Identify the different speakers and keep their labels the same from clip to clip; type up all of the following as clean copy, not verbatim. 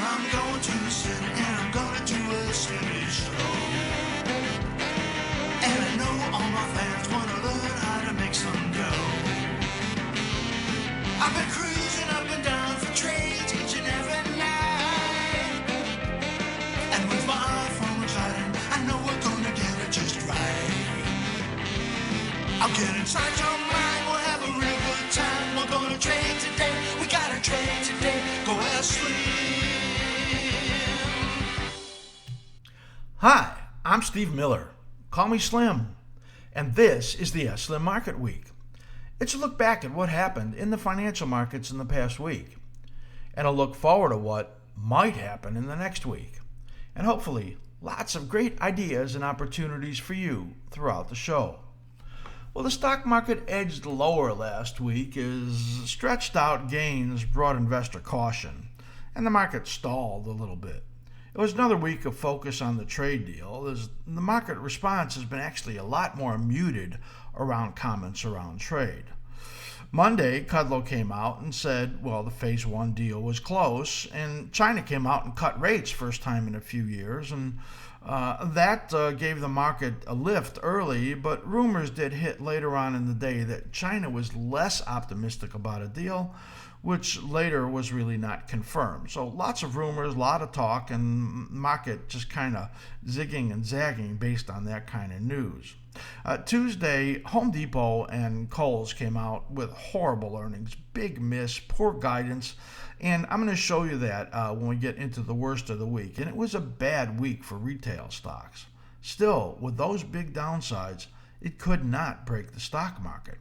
Speaker 1: I'm going to the city and I'm gonna do a steady show. And I know all my fans wanna learn how to make some dough. I've been cruising up and down for trades each and every night. And with my iPhone reclining, I know we're gonna get it just right. I'll get inside your mind, we'll have a real good time. We're gonna trade today, we gotta trade today. Go askSlim.
Speaker 2: Hi, I'm Steve Miller. Call me Slim. And this is the askSlim Market Week. It's a look back at what happened in the financial markets in the past week, and a look forward to what might happen in the next week. And hopefully, lots of great ideas and opportunities for you throughout the show. Well, the stock market edged lower last week as stretched out gains brought investor caution, and the market stalled a little bit. It was another week of focus on the trade deal, as the market response has been actually a lot more muted around comments around trade. Monday, Kudlow came out and said, well, the phase one deal was close, and China came out and cut rates first time in a few years, and that gave the market a lift early, but rumors did hit later on in the day that China was less optimistic about a deal, which later was really not confirmed. So lots of rumors, a lot of talk, and market just kind of zigging and zagging based on that kind of news. Tuesday, Home Depot and Kohl's came out with horrible earnings, big miss, poor guidance, and I'm going to show you that when we get into the worst of the week. And it was a bad week for retail stocks. Still, with those big downsides, it could not break the stock market.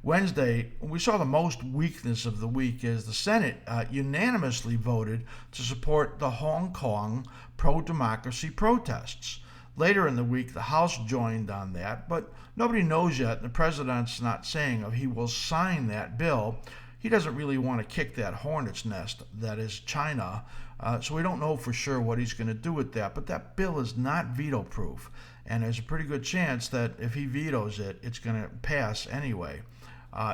Speaker 2: Wednesday, we saw the most weakness of the week as the Senate unanimously voted to support the Hong Kong pro-democracy protests. Later in the week, the House joined on that, but nobody knows yet, and the president's not saying if he will sign that bill. He doesn't really want to kick that hornet's nest that is China, so we don't know for sure what he's going to do with that, but that bill is not veto-proof, and there's a pretty good chance that if he vetoes it, it's going to pass anyway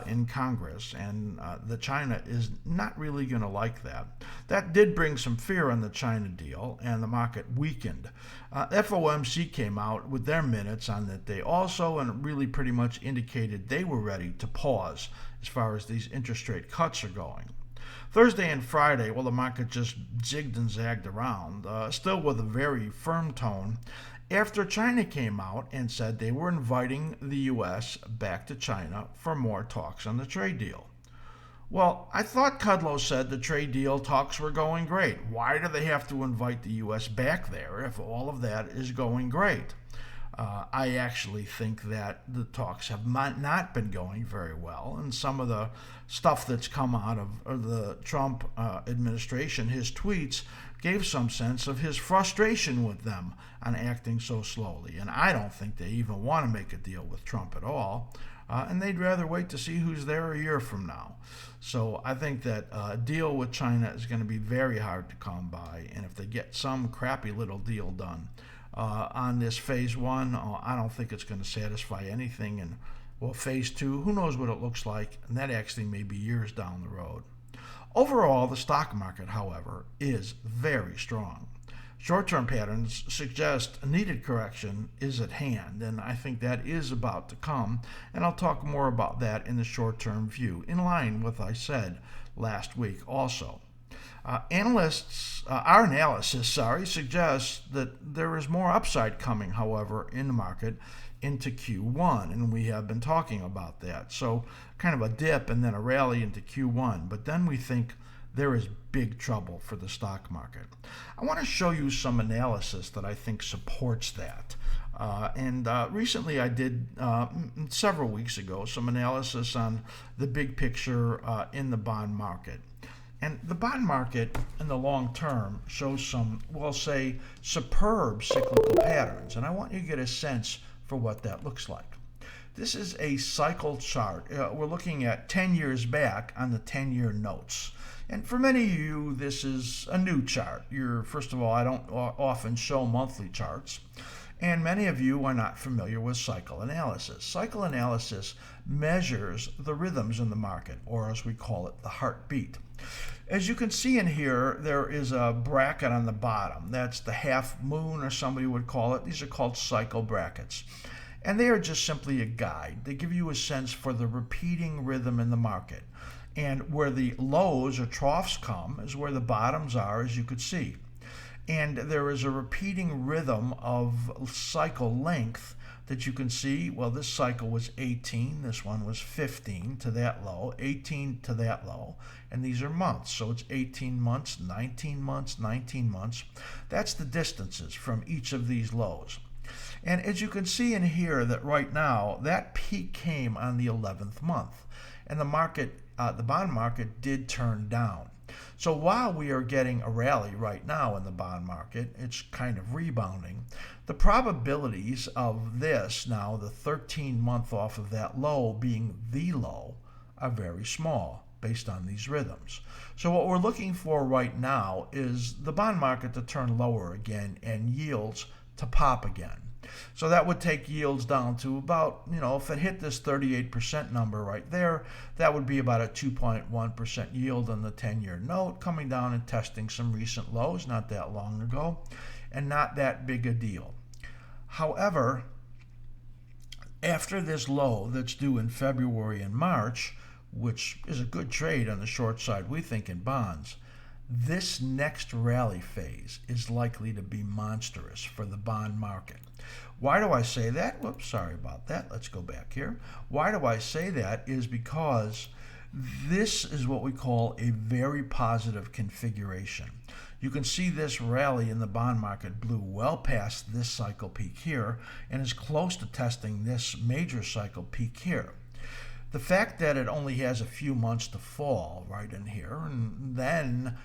Speaker 2: in Congress, and the China is not really going to like that. That did bring some fear on the China deal, and the market weakened. FOMC came out with their minutes on that day also, and really pretty much indicated they were ready to pause as far as these interest rate cuts are going. Thursday and Friday, well, the market just zigged and zagged around, still with a very firm tone, after China came out and said they were inviting the U.S. back to China for more talks on the trade deal. Well, I thought Kudlow said the trade deal talks were going great. Why do they have to invite the U.S. back there if all of that is going great? I actually think that the talks have not been going very well, and some of the stuff that's come out of the Trump administration, his tweets, gave some sense of his frustration with them on acting so slowly. And I don't think they even want to make a deal with Trump at all, and they'd rather wait to see who's there a year from now. So I think that a deal with China is going to be very hard to come by, and if they get some crappy little deal done on this phase one, I don't think it's going to satisfy anything. And well, phase two, who knows what it looks like, and that actually may be years down the road. Overall, the stock market, however, is very strong. Short-term patterns suggest a needed correction is at hand, and I think that is about to come, and I'll talk more about that in the short-term view, in line with what I said last week also. Our analysis suggests that there is more upside coming, however, in the market into Q1, and we have been talking about that. So kind of a dip and then a rally into Q1, but then we think there is big trouble for the stock market. I want to show you some analysis that I think supports that. Recently I did, several weeks ago, some analysis on the big picture in the bond market. And the bond market in the long term shows some, we'll say, superb cyclical patterns. And I want you to get a sense for what that looks like. This is a cycle chart. We're looking at 10 years back on the 10-year notes. And for many of you, this is a new chart. First of all, I don't often show monthly charts. And many of you are not familiar with cycle analysis. Cycle analysis measures the rhythms in the market, or as we call it, the heartbeat. As you can see in here, there is a bracket on the bottom. That's the half moon, or somebody would call it. These are called cycle brackets. And they are just simply a guide. They give you a sense for the repeating rhythm in the market. And where the lows or troughs come is where the bottoms are, as you could see. And there is a repeating rhythm of cycle length that you can see. Well, this cycle was 18, this one was 15 to that low, 18 to that low, and these are months. So it's 18 months, 19 months, 19 months. That's the distances from each of these lows. And as you can see in here, that right now, that peak came on the 11th month, and the market, the bond market did turn down. So while we are getting a rally right now in the bond market, it's kind of rebounding. The probabilities of this now, the 13-month off of that low being the low, are very small based on these rhythms. So what we're looking for right now is the bond market to turn lower again and yields to pop again. So that would take yields down to about, if it hit this 38% number right there, that would be about a 2.1% yield on the 10-year note, coming down and testing some recent lows not that long ago, and not that big a deal. However, after this low that's due in February and March, which is a good trade on the short side, we think, in bonds, this next rally phase is likely to be monstrous for the bond market. Why do I say that? Whoops, sorry about that. Let's go back here. Why do I say that is because this is what we call a very positive configuration. You can see this rally in the bond market blew well past this cycle peak here and is close to testing this major cycle peak here. The fact that it only has a few months to fall right in here and then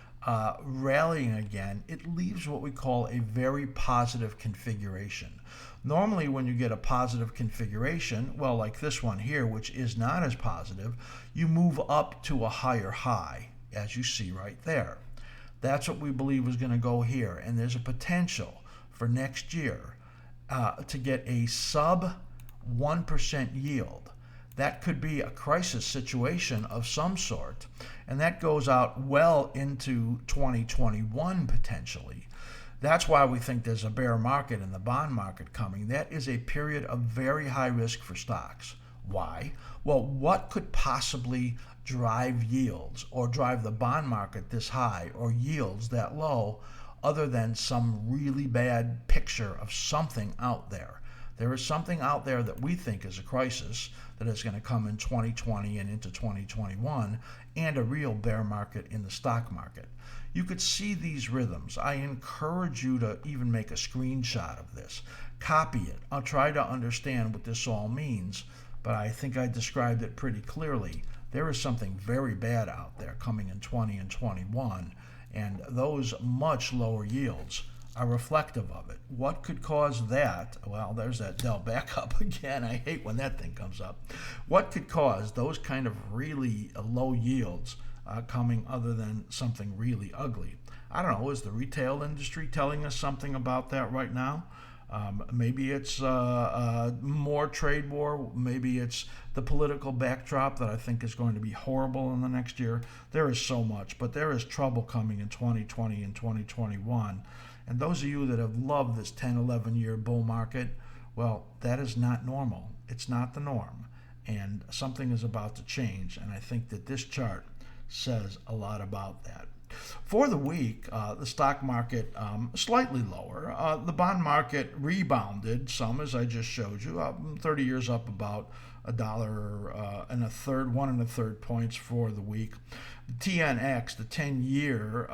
Speaker 2: rallying again, it leaves what we call a very positive configuration. Normally when you get a positive configuration, well, like this one here, which is not as positive, you move up to a higher high, as you see right there. That's what we believe is going to go here, and there's a potential for next year to get a sub 1% yield. That could be a crisis situation of some sort, and that goes out well into 2021 potentially. That's why we think there's a bear market in the bond market coming. That is a period of very high risk for stocks. Why? Well, what could possibly drive yields or drive the bond market this high or yields that low other than some really bad picture of something out there? There is something out there that we think is a crisis that is going to come in 2020 and into 2021, and a real bear market in the stock market. You could see these rhythms. I encourage you to even make a screenshot of this. Copy it. I'll try to understand what this all means, but I think I described it pretty clearly. There is something very bad out there coming in 20 and 21, and those much lower yields are reflective of it. What could cause that? Well, there's that Dell backup again. I hate when that thing comes up. What could cause those kind of really low yields coming other than something really ugly? I don't know. Is the retail industry telling us something about that right now? Maybe it's more trade war. Maybe it's the political backdrop that I think is going to be horrible in the next year. There is so much, but there is trouble coming in 2020 and 2021. And those of you that have loved this 10, 11-year bull market, well, that is not normal. It's not the norm. And something is about to change. And I think that this chart says a lot about that. For the week, the stock market slightly lower. The bond market rebounded some, as I just showed you. 30 years up about $1.33 points for the week. The TNX, the 10-year,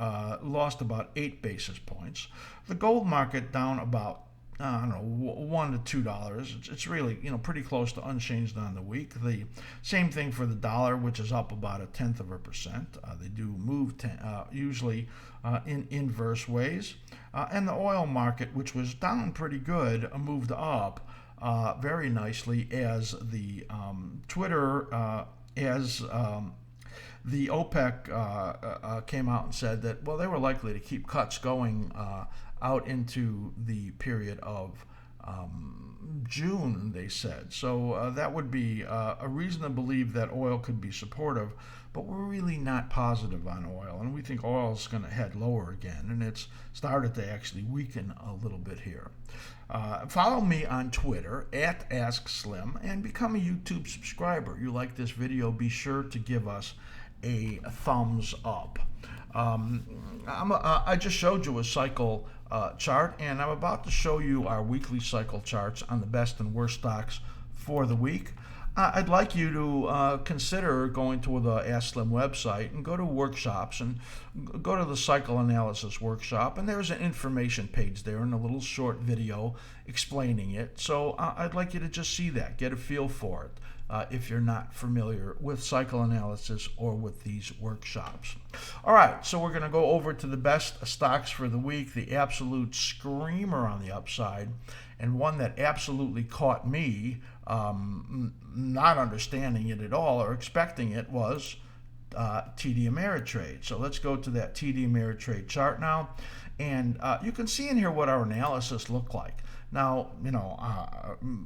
Speaker 2: lost about 8 basis points. The gold market down about $1 to $2. It's really pretty close to unchanged on the week. The same thing for the dollar, which is up about 0.1%. They do move usually in inverse ways. And the oil market, which was down pretty good, moved up very nicely as the the OPEC came out and said that, well, they were likely to keep cuts going out into the period of June, they said. So that would be a reason to believe that oil could be supportive, but we're really not positive on oil, and we think oil is going to head lower again, and it's started to actually weaken a little bit here. Follow me on Twitter at askSlim and become a YouTube subscriber. You like this video, be sure to give us a thumbs up. I just showed you a cycle chart, and I'm about to show you our weekly cycle charts on the best and worst stocks for the week. I'd like you to consider going to the askSlim website and go to workshops and go to the cycle analysis workshop, and there's an information page there and a little short video explaining it. So I'd like you to just see that, get a feel for it. If you're not familiar with cycle analysis or with these workshops. All right, so we're going to go over to the best stocks for the week, the absolute screamer on the upside, and one that absolutely caught me not understanding it at all or expecting it was TD Ameritrade. So let's go to that TD Ameritrade chart now, and you can see in here what our analysis looked like. Now,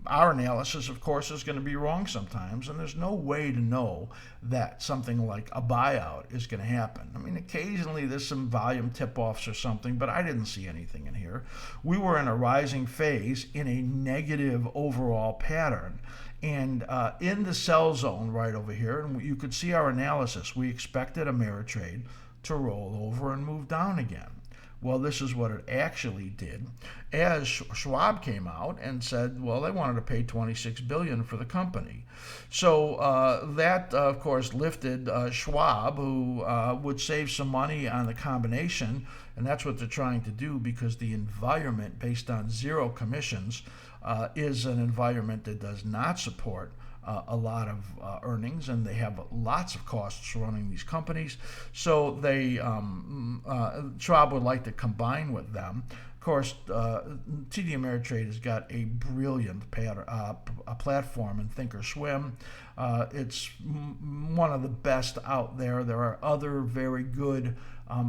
Speaker 2: our analysis, of course, is going to be wrong sometimes, and there's no way to know that something like a buyout is going to happen. I mean, occasionally there's some volume tip-offs or something, but I didn't see anything in here. We were in a rising phase in a negative overall pattern. And in the sell zone right over here, and you could see our analysis, we expected Ameritrade to roll over and move down again. Well, this is what it actually did, as Schwab came out and said, well, they wanted to pay $26 billion for the company. So that, of course, lifted Schwab, who would save some money on the combination, and that's what they're trying to do because the environment based on zero commissions is an environment that does not support a lot of earnings, and they have lots of costs running these companies. So they Schwab would like to combine with them. Of course, TD Ameritrade has got a brilliant platform in Thinkorswim. It's one of the best out there. There are other very good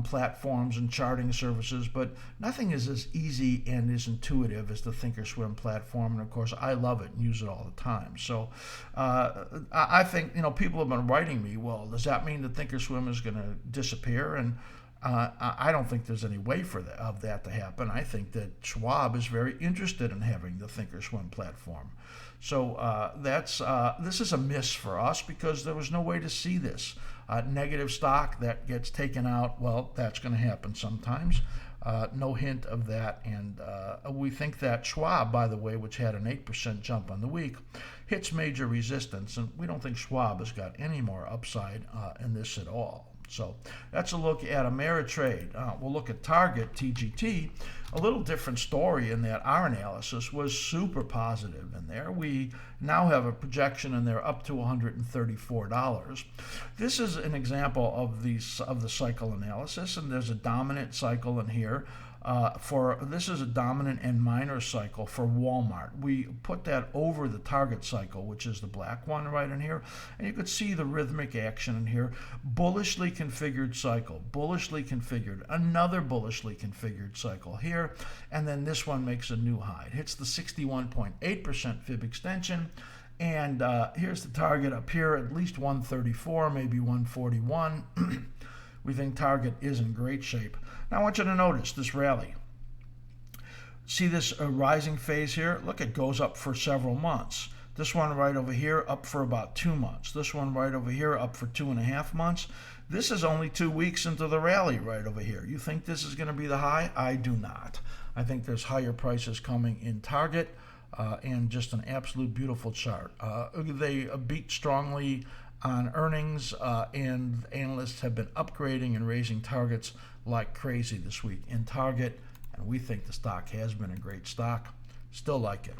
Speaker 2: platforms and charting services, but nothing is as easy and as intuitive as the Thinkorswim platform. And of course, I love it and use it all the time. So I think people have been writing me, well, does that mean that Thinkorswim is going to disappear? And I don't think there's any way of that to happen. I think that Schwab is very interested in having the Thinkorswim platform. So this is a miss for us because there was no way to see this. Negative stock that gets taken out, well, that's going to happen sometimes. No hint of that. And we think that Schwab, by the way, which had an 8% jump on the week, hits major resistance. And we don't think Schwab has got any more upside in this at all. So that's a look at Ameritrade. We'll look at Target, TGT. A little different story in that our analysis was super positive in there. We now have a projection in there up to $134. This is an example of the cycle analysis, and there's a dominant cycle in here. This is a dominant and minor cycle for Walmart. We put that over the target cycle, which is the black one right in here, and you could see the rhythmic action in here. Bullishly configured cycle, bullishly configured, another bullishly configured cycle here, and then this one makes a new high. It hits the 61.8% fib extension, and here's the target up here, at least 134, maybe 141. We think Target is in great shape. Now I want you to notice this rally. See this rising phase here? Look, it goes up for several months. This one right over here up for about 2 months. This one right over here up for 2.5 months. This is only 2 weeks into the rally right over here. You think this is going to be the high? I do not. I think there's higher prices coming in Target and just an absolute beautiful chart. They beat strongly on earnings, and analysts have been upgrading and raising targets like crazy this week in Target, and we think the stock has been a great stock. Still like it.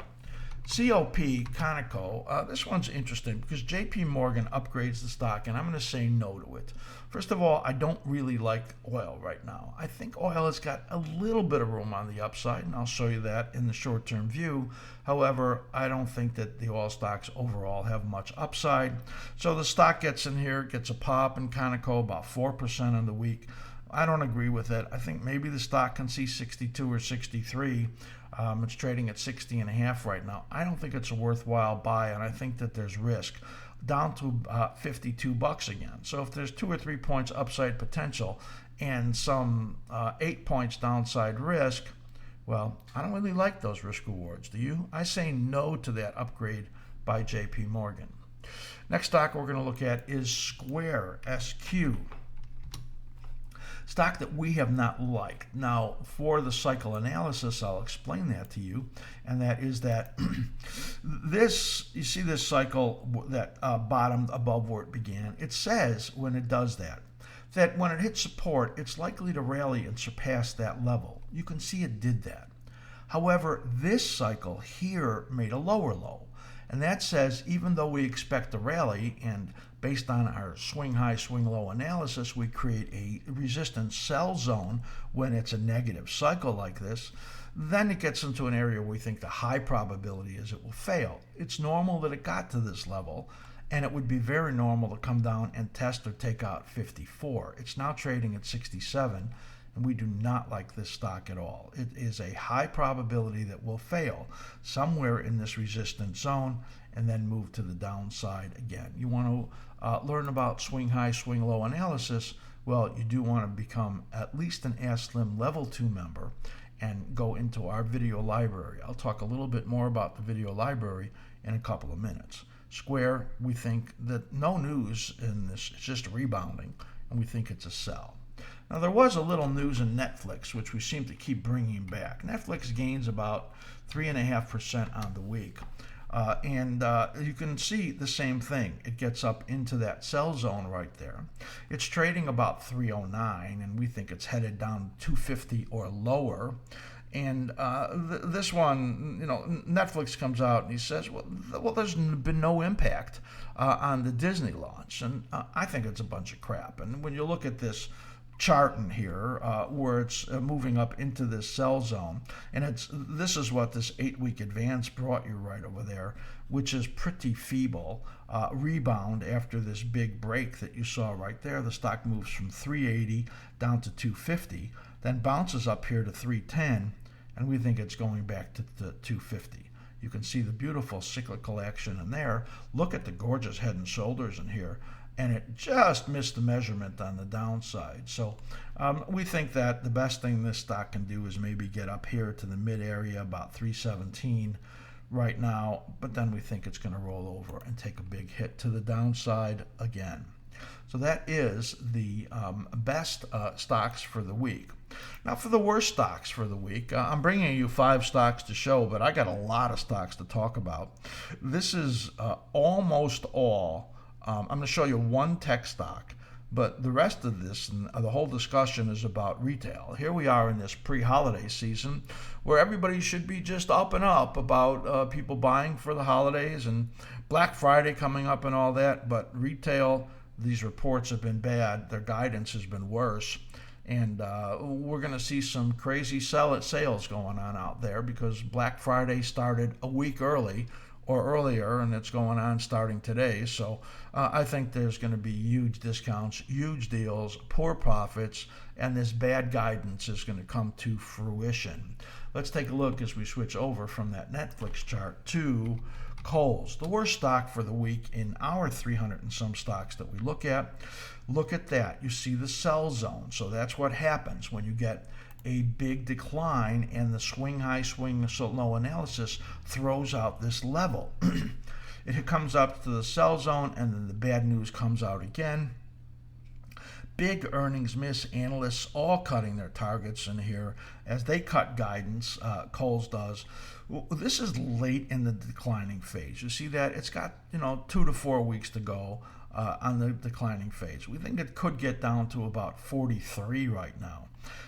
Speaker 2: COP, Conoco, this one's interesting because JP Morgan upgrades the stock, and I'm going to say no to it. First of all, I don't really like oil right now. I think oil has got a little bit of room on the upside, and I'll show you that in the short-term view. However, I don't think that the oil stocks overall have much upside. So the stock gets in here, gets a pop in Conoco, about 4% on the week. I don't agree with it. I think maybe the stock can see 62 or 63. It's trading at 60.5 right now. I don't think it's a worthwhile buy, and I think that there's risk down to $52 again. So if there's 2 or 3 points upside potential and some 8 points downside risk, well, I don't really like those risk rewards. Do you? I say no to that upgrade by JP Morgan. Next stock we're going to look at is Square, SQ. Stock that we have not liked. Now, for the cycle analysis, I'll explain that to you, and that is that you see this cycle that bottomed above where it began. It says when it does that when it hits support, it's likely to rally and surpass that level. You can see it did that. However, this cycle here made a lower low. And that says even though we expect a rally, and based on our swing high, swing low analysis, we create a resistance sell zone when it's a negative cycle like this, then it gets into an area where we think the high probability is it will fail. It's normal that it got to this level, and it would be very normal to come down and test or take out 54. It's now trading at 67. And we do not like this stock at all. It is a high probability that will fail somewhere in this resistance zone and then move to the downside again. You want to learn about swing high, swing low analysis. Well, you do want to become at least an askSlim level 2 member and go into our video library. I'll talk a little bit more about the video library in a couple of minutes. Square, we think that no news in this, it's just rebounding, and we think it's a sell. Now, there was a little news in Netflix, which we seem to keep bringing back. Netflix gains about 3.5% on the week. And you can see the same thing. It gets up into that sell zone right there. It's trading about 309, and we think it's headed down 250 or lower. And this one, Netflix comes out and he says, well, there's been no impact on the Disney launch. And I think it's a bunch of crap. And when you look at this chart in here where it's moving up into this sell zone, and this is what this 8-week advance brought you right over there, which is pretty feeble rebound after this big break that you saw right there. The stock moves from 380 down to 250, then bounces up here to 310, and we think it's going back to 250. You can see the beautiful cyclical action in there. Look at the gorgeous head and shoulders in here, and it just missed the measurement on the downside. So we think that the best thing this stock can do is maybe get up here to the mid area, about 317 right now, but then we think it's going to roll over and take a big hit to the downside again. So that is the best stocks for the week. Now, for the worst stocks for the week, I'm bringing you 5 stocks to show, but I got a lot of stocks to talk about. This is almost all. I'm going to show you one tech stock, but the rest of this and the whole discussion is about retail. Here we are in this pre-holiday season where everybody should be just up and up about people buying for the holidays and Black Friday coming up and all that, but retail, these reports have been bad. Their guidance has been worse. And we're going to see some crazy sales going on out there because Black Friday started a week early or earlier, and it's going on starting today. So I think there's going to be huge discounts, huge deals, poor profits, and this bad guidance is going to come to fruition. Let's take a look as we switch over from that Netflix chart to Kohl's, the worst stock for the week in our 300 and some stocks that we look at. Look at that. You see the sell zone. So that's what happens when you get a big decline and the swing high, swing low analysis throws out this level. It comes up to the sell zone, and then the bad news comes out again. Big earnings miss, analysts all cutting their targets in here as they cut guidance. Kohl's does. This is late in the declining phase. You see that? It's got 2 to 4 weeks to go on the declining phase. We think it could get down to about 43 right now,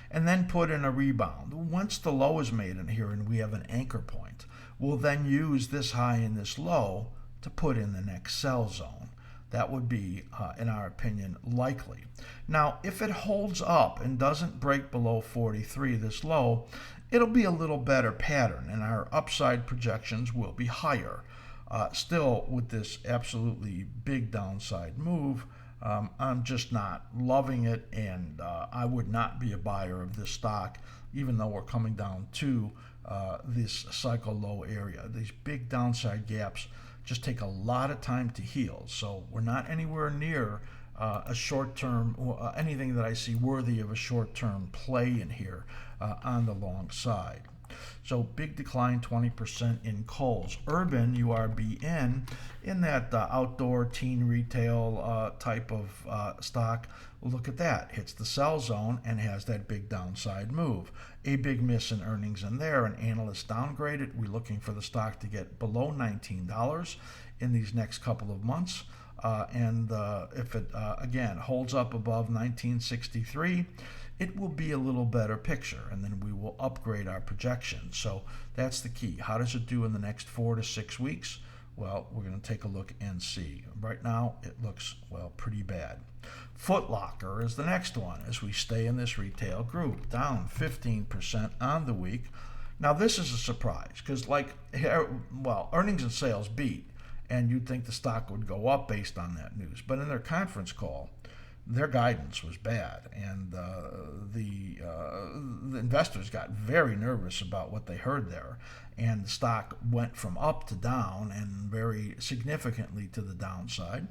Speaker 2: and then put in a rebound. Once the low is made in here and we have an anchor point, we'll then use this high and this low to put in the next sell zone. That would be, in our opinion, likely. Now, if it holds up and doesn't break below 43, this low, it'll be a little better pattern, and our upside projections will be higher. Still, with this absolutely big downside move, I'm just not loving it, and I would not be a buyer of this stock, even though we're coming down to this cycle low area. These big downside gaps just take a lot of time to heal, so we're not anywhere near a short-term, anything that I see worthy of a short-term play in here on the long side. So big decline, 20% in Kohl's. Urban, URBN, in that outdoor teen retail type of stock. Look at that. Hits the sell zone and has that big downside move. A big miss in earnings in there. An analyst downgraded. We're looking for the stock to get below $19 in these next couple of months. And if it, again, holds up above 1963, it will be a little better picture, and then we will upgrade our projections. So that's the key. How does it do in the next 4 to 6 weeks? Well, we're going to take a look and see. Right now, it looks, well, pretty bad. Foot Locker is the next one as we stay in this retail group, down 15% on the week. Now, this is a surprise because, earnings and sales beat, and you'd think the stock would go up based on that news. But in their conference call, their guidance was bad, and the investors got very nervous about what they heard there, and the stock went from up to down and very significantly to the downside,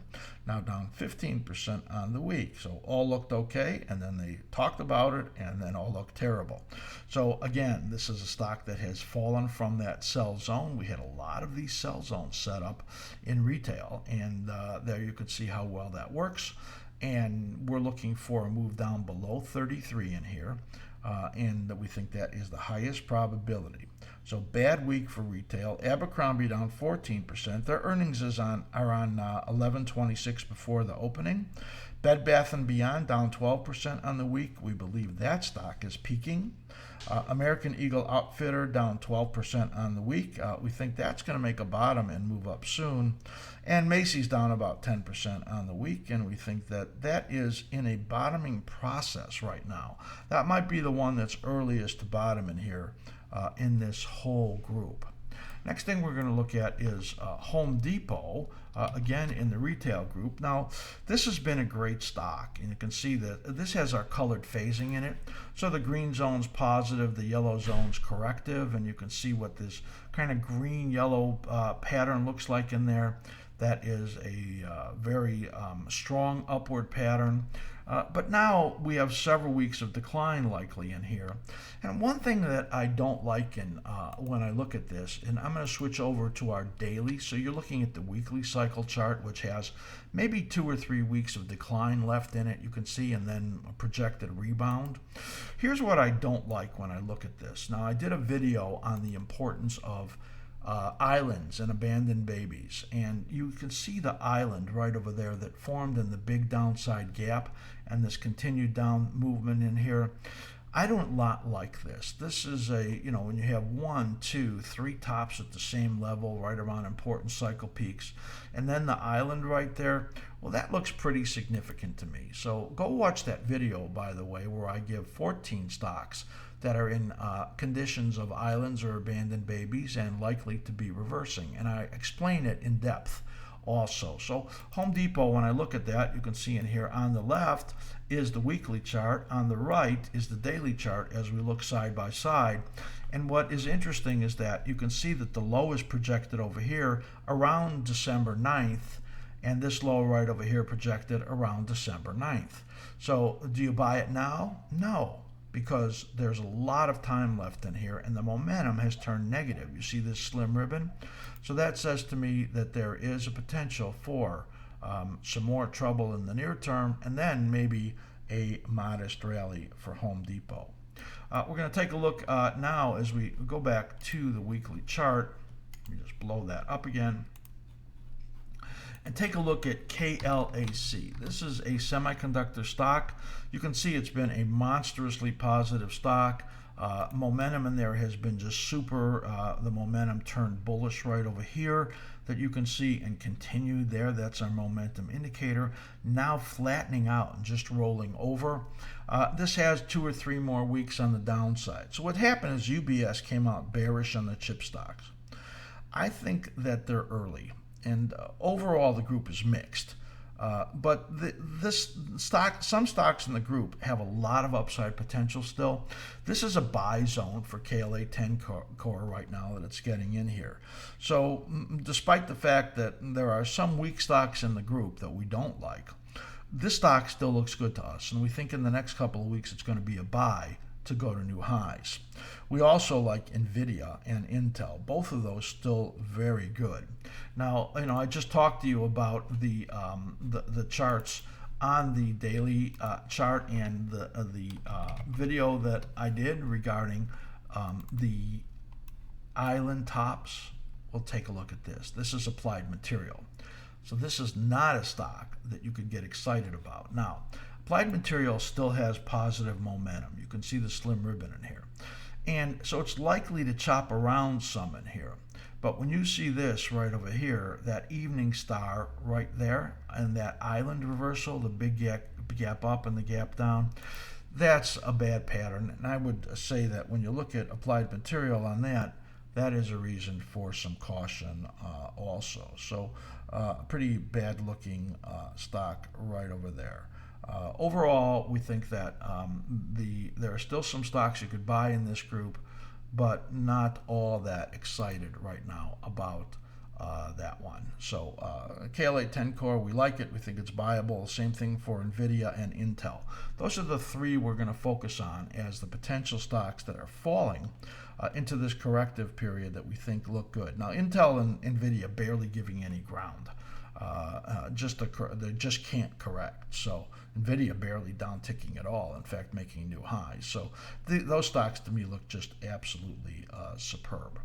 Speaker 2: now down 15% on the week. So all looked okay, and then they talked about it, and then all looked terrible. So again, this is a stock that has fallen from that sell zone. We had a lot of these sell zones set up in retail, and there you could see how well that works. And we're looking for a move down below 33 in here, and we think that is the highest probability. So bad week for retail. Abercrombie down 14%. Their earnings are on 11/26 before the opening. Bed Bath & Beyond down 12% on the week. We believe that stock is peaking. American Eagle Outfitter down 12% on the week. We think that's going to make a bottom and move up soon. And Macy's down about 10% on the week, and we think that that is in a bottoming process right now. That might be the one that's earliest to bottom in here in this whole group. Next thing we're going to look at is Home Depot, again in the retail group. Now, this has been a great stock, and you can see that this has our colored phasing in it. So the green zone's positive, the yellow zone's corrective, and you can see what this kind of green-yellow pattern looks like in there. That is a very strong upward pattern. But now we have several weeks of decline likely in here. And one thing that I don't like when I look at this, and I'm going to switch over to our daily. So you're looking at the weekly cycle chart, which has maybe 2 or 3 weeks of decline left in it, you can see, and then a projected rebound. Here's what I don't like when I look at this. Now, I did a video on the importance of islands and abandoned babies, and you can see the island right over there that formed in the big downside gap and this continued down movement in here. I don't like this. This is when you have 1, 2, 3 tops at the same level right around important cycle peaks, and then the island right there, well, that looks pretty significant to me. So go watch that video, by the way, where I give 14 stocks that are in conditions of islands or abandoned babies and likely to be reversing. And I explain it in depth also. So Home Depot, when I look at that, you can see in here on the left is the weekly chart. On the right is the daily chart as we look side by side. And what is interesting is that you can see that the low is projected over here around December 9th, and this low right over here projected around December 9th. So do you buy it now? No, because there's a lot of time left in here and the momentum has turned negative. You see this slim ribbon? So that says to me that there is a potential for some more trouble in the near term, and then maybe a modest rally for Home Depot. We're going to take a look now as we go back to the weekly chart. Let me just blow that up again. And take a look at KLAC. This is a semiconductor stock. You can see it's been a monstrously positive stock. Momentum in there has been just super. The momentum turned bullish right over here that you can see and continued there. That's our momentum indicator. Now flattening out and just rolling over. This has 2 or 3 more weeks on the downside. So what happened is UBS came out bearish on the chip stocks. I think that they're early. And overall, the group is mixed. Some stocks in the group have a lot of upside potential still. This is a buy zone for KLA 10 core right now that it's getting in here. So despite the fact that there are some weak stocks in the group that we don't like, this stock still looks good to us, and we think in the next couple of weeks it's going to be a buy to go to new highs. We also like Nvidia and Intel. Both of those still very good. Now, I just talked to you about the charts on the daily chart and the video that I did regarding the island tops. We'll take a look at this. This is Applied Material. So this is not a stock that you could get excited about. Now, Applied Material still has positive momentum. You can see the slim ribbon in here. And so it's likely to chop around some in here. But when you see this right over here, that evening star right there, and that island reversal, the big gap up and the gap down, that's a bad pattern. And I would say that when you look at Applied Material on that, that is a reason for some caution also. So pretty bad looking stock right over there. Overall, we think that there are still some stocks you could buy in this group, but not all that excited right now about that one. So KLA 10 core, we like it. We think it's buyable. Same thing for Nvidia and Intel. Those are the three we're going to focus on as the potential stocks that are falling into this corrective period that we think look good. Now, Intel and Nvidia barely giving any ground. They just can't correct. So Nvidia barely down ticking at all. In fact, making new highs. So those stocks to me look just absolutely superb.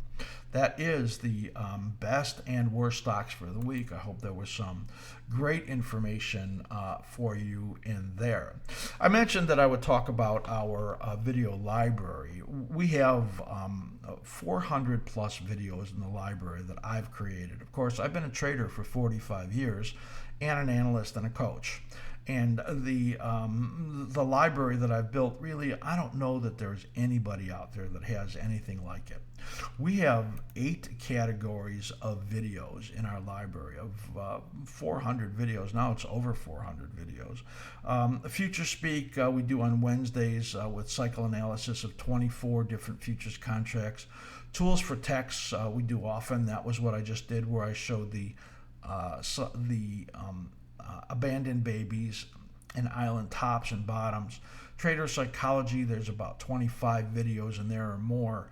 Speaker 2: That is the best and worst stocks for the week. I hope there was some great information for you in there. I mentioned that I would talk about our video library. We have 400 plus videos in the library that I've created. Of course, I've been a trader for 45 years and an analyst and a coach. And the library that I've built, really, I don't know that there's anybody out there that has anything like it. We have 8 categories of videos in our library of 400 videos. Now it's over 400 videos. Future Speak we do on Wednesdays with cycle analysis of 24 different futures contracts. Tools for Techs we do often. That was what I just did, where I showed the abandoned babies and island tops and bottoms. Trader Psychology, there's about 25 videos in there or more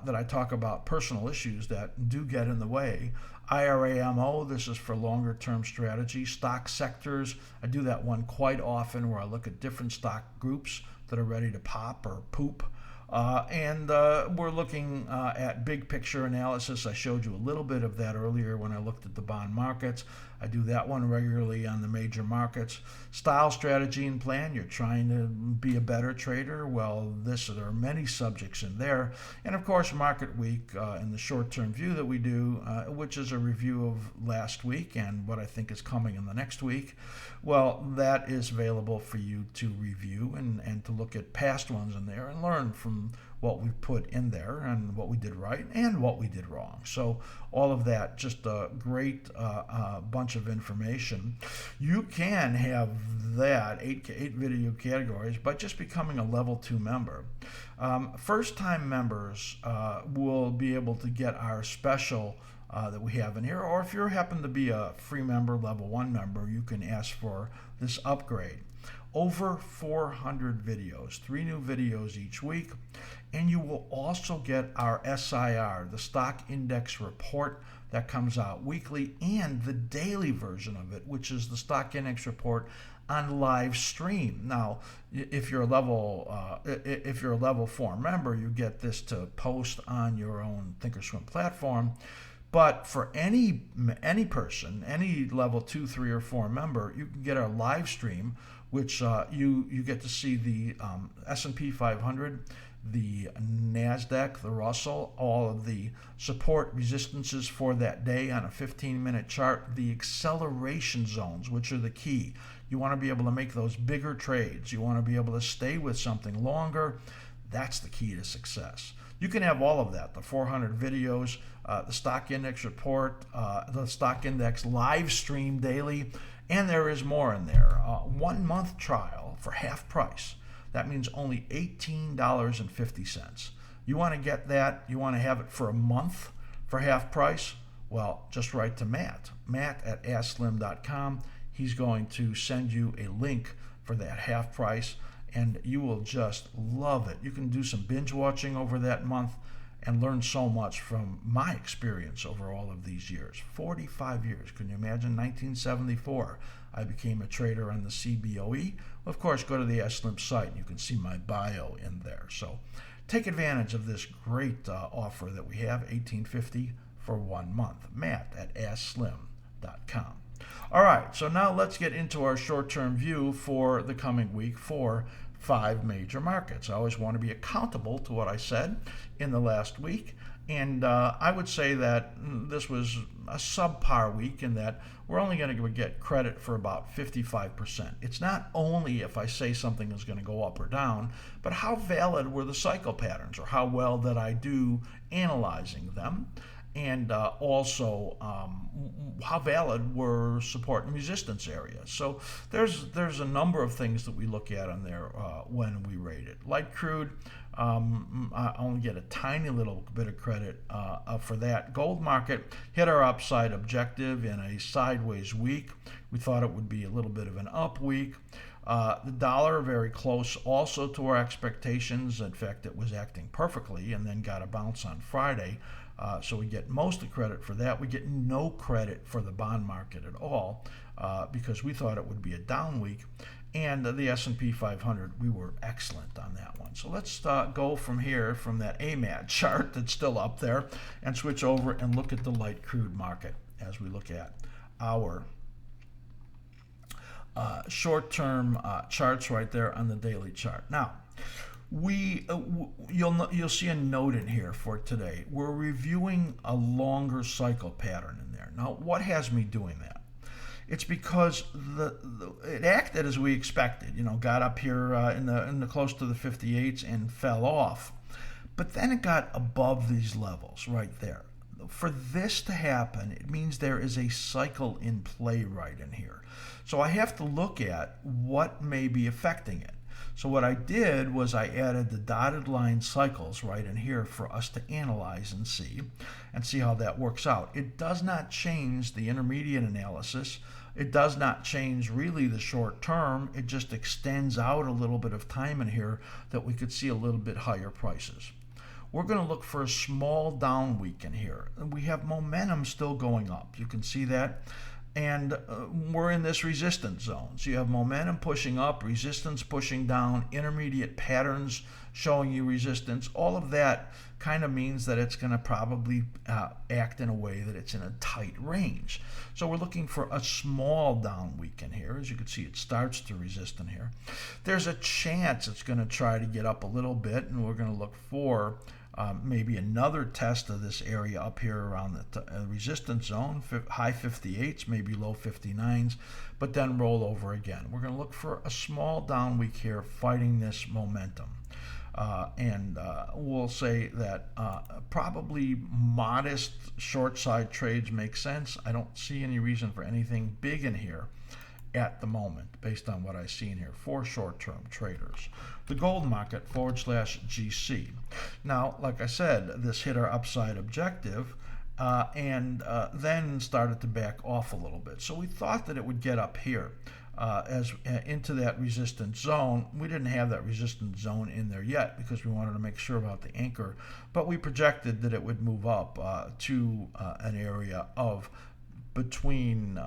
Speaker 2: that I talk about personal issues that do get in the way. IRAMO, this is for longer term strategy. Stock sectors, I do that one quite often where I look at different stock groups that are ready to pop or poop. And we're looking at big picture analysis. I showed you a little bit of that earlier when I looked at the bond markets. I do that one regularly on the major markets. Style, strategy, and plan. You're trying to be a better trader. Well, there are many subjects in there. And of course, Market Week in the short-term view that we do, which is a review of last week and what I think is coming in the next week. Well, that is available for you to review and to look at past ones in there and learn from what we put in there and what we did right and what we did wrong. So all of that, just a great bunch of information. You can have that, eight video categories, by just becoming a level 2 member. First-time members will be able to get our special that we have in here, or if you happen to be a free member, level 1 member, you can ask for this upgrade. Over 400 videos, 3 new videos each week, and you will also get our SIR, the Stock Index Report that comes out weekly, and the daily version of it, which is the Stock Index Report on live stream. Now, if you're a level 4 member, you get this to post on your own Thinkorswim platform. But for any person, any level 2, 3, or 4 member, you can get our live stream, which you get to see the S&P 500, the NASDAQ, the Russell, all of the support resistances for that day on a 15-minute chart, the acceleration zones, which are the key. You want to be able to make those bigger trades. You want to be able to stay with something longer. That's the key to success. You can have all of that, the 400 videos, the stock index report, the stock index live stream daily, And there is more in there. 1 month trial for half price. That means only $18.50. You want to get that? You want to have it for a month for half price? Well, just write to Matt at askSlim.com. He's going to send you a link for that half price, and you will just love it. You can do some binge watching over that month and learn so much from my experience over all of these years. 45 years. Can you imagine? 1974, I became a trader on the CBOE. Of course, go to the askSlim site and you can see my bio in there. So take advantage of this great offer that we have, $18.50 for 1 month. Matt at askSlim.com. All right, so now let's get into our short-term view for the coming week for 5 major markets. I always want to be accountable to what I said in the last week, and I would say that this was a subpar week in that we're only going to get credit for about 55%. It's not only if I say something is going to go up or down, but how valid were the cycle patterns, or how well did I do analyzing them, and also how valid were support and resistance areas. So there's a number of things that we look at on there when we rate it. Light crude, I only get a tiny little bit of credit for that. Gold market hit our upside objective in a sideways week. We thought it would be a little bit of an up week. The dollar very close also to our expectations. In fact, it was acting perfectly and then got a bounce on Friday. So we get most of the credit for that. We get no credit for the bond market at all because we thought it would be a down week. And the S&P 500, we were excellent on that one. So let's go from here, from that AMAT chart that's still up there, and switch over and look at the light crude market as we look at our short-term charts right there on the daily chart. Now, you'll see a note in here for today. We're reviewing a longer cycle pattern in there. Now, what has me doing that? It's because it acted as we expected. Got up here in the close to the 58s and fell off, but then it got above these levels right there. For this to happen, it means there is a cycle in play right in here. So I have to look at what may be affecting it. So what I did was I added the dotted line cycles right in here for us to analyze and see how that works out. It does not change the intermediate analysis. It does not change really the short term. It just extends out a little bit of time in here that we could see a little bit higher prices. We're going to look for a small down week in here. We have momentum still going up. You can see that. And we're in this resistance zone. So you have momentum pushing up, resistance pushing down, intermediate patterns showing you resistance. All of that kind of means that it's going to probably act in a way that it's in a tight range. So we're looking for a small down week in here. As you can see, it starts to resist in here. There's a chance it's going to try to get up a little bit, and we're going to look for maybe another test of this area up here around the resistance zone, high 58s, maybe low 59s, but then roll over again. We're going to look for a small down week here fighting this momentum. And we'll say that probably modest short side trades make sense. I don't see any reason for anything big in here at the moment based on what I see in here for short-term traders. The gold market /GC. Now, like I said, this hit our upside objective and then started to back off a little bit. So we thought that it would get up here into that resistance zone. We didn't have that resistance zone in there yet because we wanted to make sure about the anchor, but we projected that it would move up to an area of between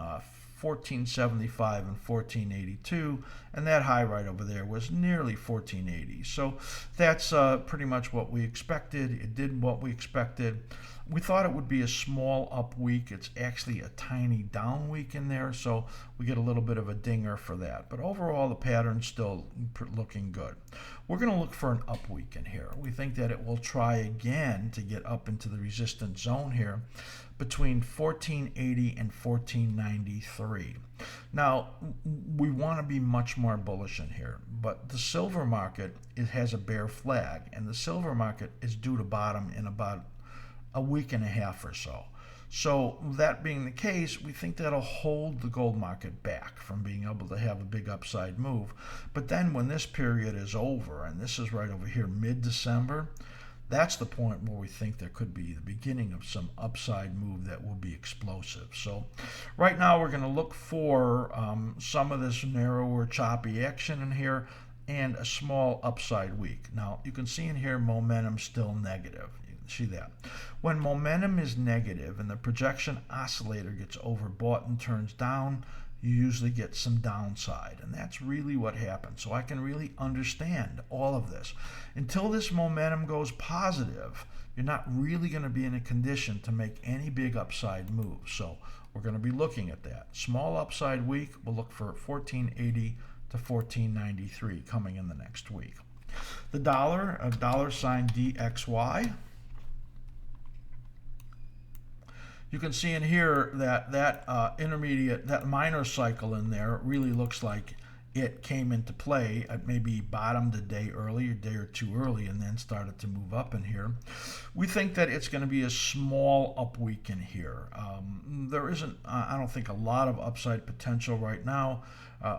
Speaker 2: 1475 and 1482, and that high right over there was nearly 1480. So that's pretty much what we expected. It did what we expected. We thought it would be a small up week. It's actually a tiny down week in there, so we get a little bit of a dinger for that. But overall, the pattern's still looking good. We're going to look for an up week in here. We think that it will try again to get up into the resistance zone here between 1480 and 1493. Now, we want to be much more bullish in here, but the silver market, it has a bear flag, and the silver market is due to bottom in about a week and a half or so. So that being the case, we think that'll hold the gold market back from being able to have a big upside move. But then when this period is over, and this is right over here, mid-December, that's the point where we think there could be the beginning of some upside move that will be explosive. So right now we're going to look for some of this narrower, choppy action in here and a small upside week. Now you can see in here momentum still negative. You can see that. When momentum is negative and the projection oscillator gets overbought and turns down, you usually get some downside, and that's really what happens. So I can really understand all of this. Until this momentum goes positive, you're not really going to be in a condition to make any big upside moves. So we're going to be looking at that. Small upside week, we'll look for 1480 to 1493 coming in the next week. The dollar, a dollar sign DXY. You can see in here that that minor cycle in there really looks like it came into play at maybe bottomed a day early, a day or two early, and then started to move up in here. We think that it's going to be a small up week in here. There isn't, I don't think, a lot of upside potential right now.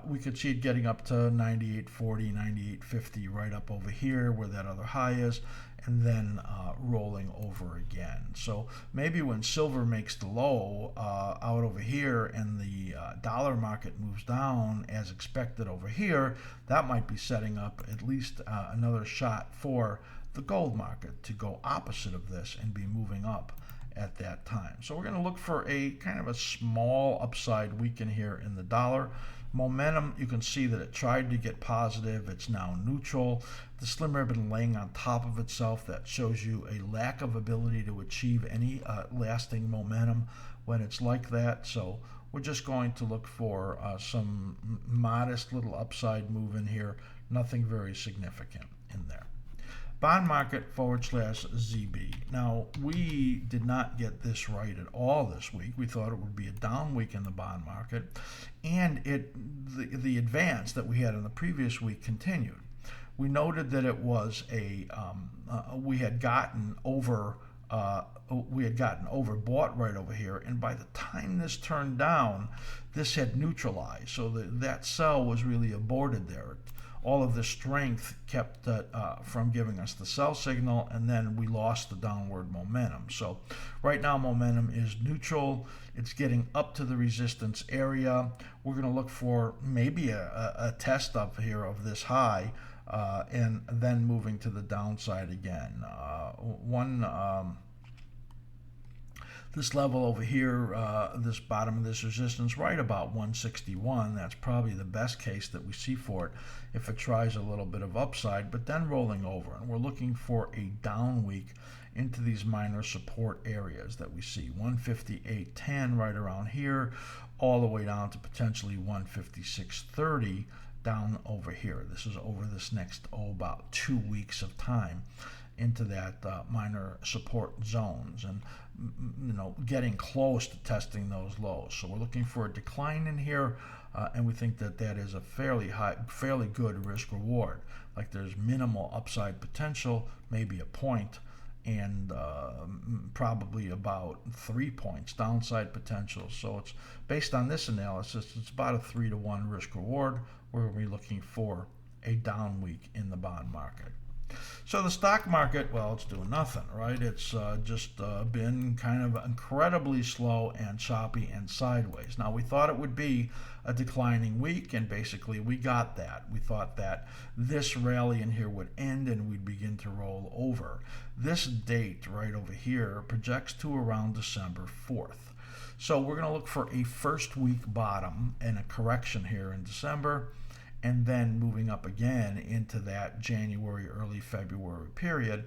Speaker 2: We could see it getting up to 98.40, 98.50 right up over here where that other high is, and then rolling over again. So maybe when silver makes the low out over here and the dollar market moves down as expected over here, that might be setting up at least another shot for the gold market to go opposite of this and be moving up at that time. So we're going to look for a kind of a small upside weekend here in the dollar. Momentum, you can see that it tried to get positive. It's now neutral. The slim ribbon laying on top of itself, that shows you a lack of ability to achieve any lasting momentum when it's like that. So we're just going to look for some modest little upside move in here. Nothing very significant in there. Bond market / ZB. Now, we did not get this right at all this week. We thought it would be a down week in the bond market, and the advance that we had in the previous week continued. We noted that it was we had gotten overbought right over here, and by the time this turned down, this had neutralized. So that sell was really aborted there. All of the strength kept from giving us the sell signal, and then we lost the downward momentum. So right now momentum is neutral. It's getting up to the resistance area. We're going to look for maybe a test up here of this high, and then moving to the downside again. This level over here, this bottom of this resistance, right about 161, that's probably the best case that we see for it if it tries a little bit of upside, but then rolling over. And we're looking for a down week into these minor support areas that we see. 158.10 right around here, all the way down to potentially 156.30 down over here. This is over this next, about 2 weeks of time into that minor support zones, and getting close to testing those lows. So we're looking for a decline in here, and we think that that is a fairly good risk reward. Like there's minimal upside potential, maybe a point, and probably about 3 points downside potential. So it's based on this analysis, it's about a 3-to-1 risk reward. We're going to be looking for a down week in the bond market. So the stock market, well, it's doing nothing, right? It's just been kind of incredibly slow and choppy and sideways. Now, we thought it would be a declining week, and basically we got that. We thought that this rally in here would end and we'd begin to roll over. This date right over here projects to around December 4th. So we're going to look for a first week bottom and a correction here in December, and then moving up again into that January, early February period,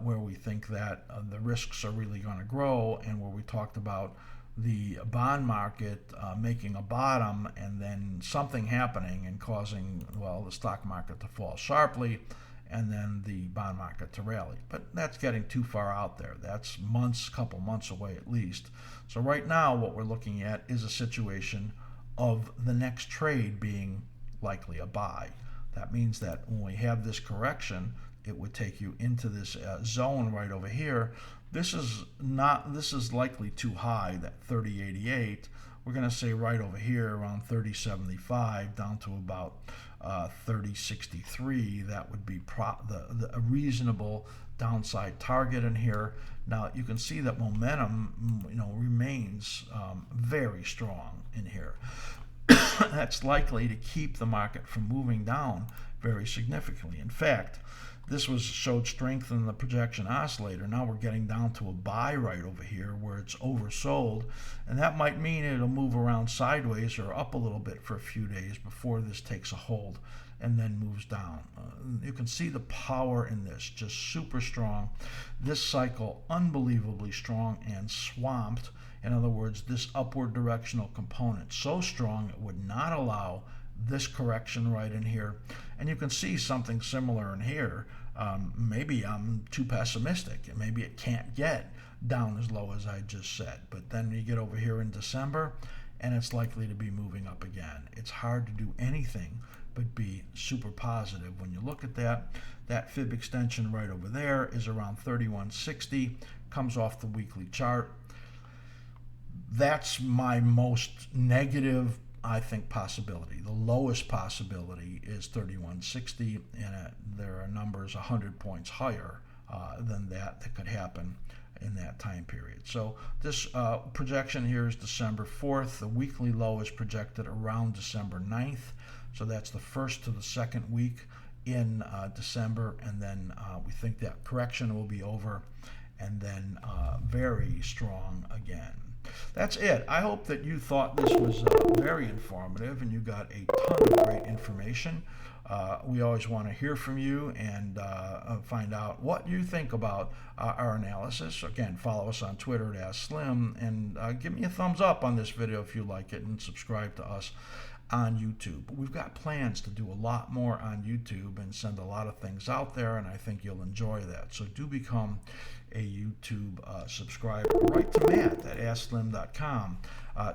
Speaker 2: where we think that the risks are really going to grow, and where we talked about the bond market making a bottom and then something happening and causing, well, the stock market to fall sharply and then the bond market to rally. But that's getting too far out there. That's couple months away at least. So right now what we're looking at is a situation of the next trade being likely a buy. That means that when we have this correction, it would take you into this zone right over here. This is likely too high, that 30.88. We're going to say right over here around 30.75 down to about 30.63. That would be a reasonable downside target in here. Now you can see that momentum, remains very strong in here. That's likely to keep the market from moving down very significantly. In fact, this showed strength in the projection oscillator. Now we're getting down to a buy right over here where it's oversold, and that might mean it'll move around sideways or up a little bit for a few days before this takes a hold and then moves down. You can see the power in this, just super strong. This cycle, unbelievably strong and swamped. In other words, this upward directional component so strong it would not allow this correction right in here. And you can see something similar in here. Maybe I'm too pessimistic, and maybe it can't get down as low as I just said. But then you get over here in December, and it's likely to be moving up again. It's hard to do anything but be super positive. When you look at that fib extension right over there is around 31.60, comes off the weekly chart. That's my most negative, I think, possibility. The lowest possibility is 31.60, and there are numbers 100 points higher than that could happen in that time period. So this projection here is December 4th. The weekly low is projected around December 9th. So that's the first to the second week in December, and then we think that correction will be over, and then very strong again. That's it. I hope that you thought this was very informative and you got a ton of great information. We always want to hear from you and find out what you think about our analysis. Again, follow us on Twitter at askSlim, and give me a thumbs up on this video if you like it, and subscribe to us on YouTube. We've got plans to do a lot more on YouTube and send a lot of things out there, and I think you'll enjoy that. So do become a YouTube subscriber. Write to Matt at askSlim.com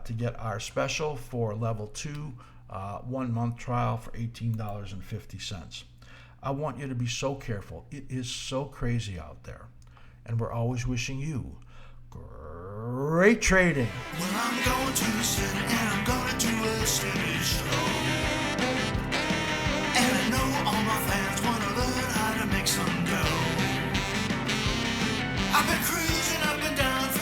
Speaker 2: to get our special for level 2 1-month trial for $18.50. I want you to be so careful. It is so crazy out there, and we're always wishing you great trading.
Speaker 1: Well, I'm going to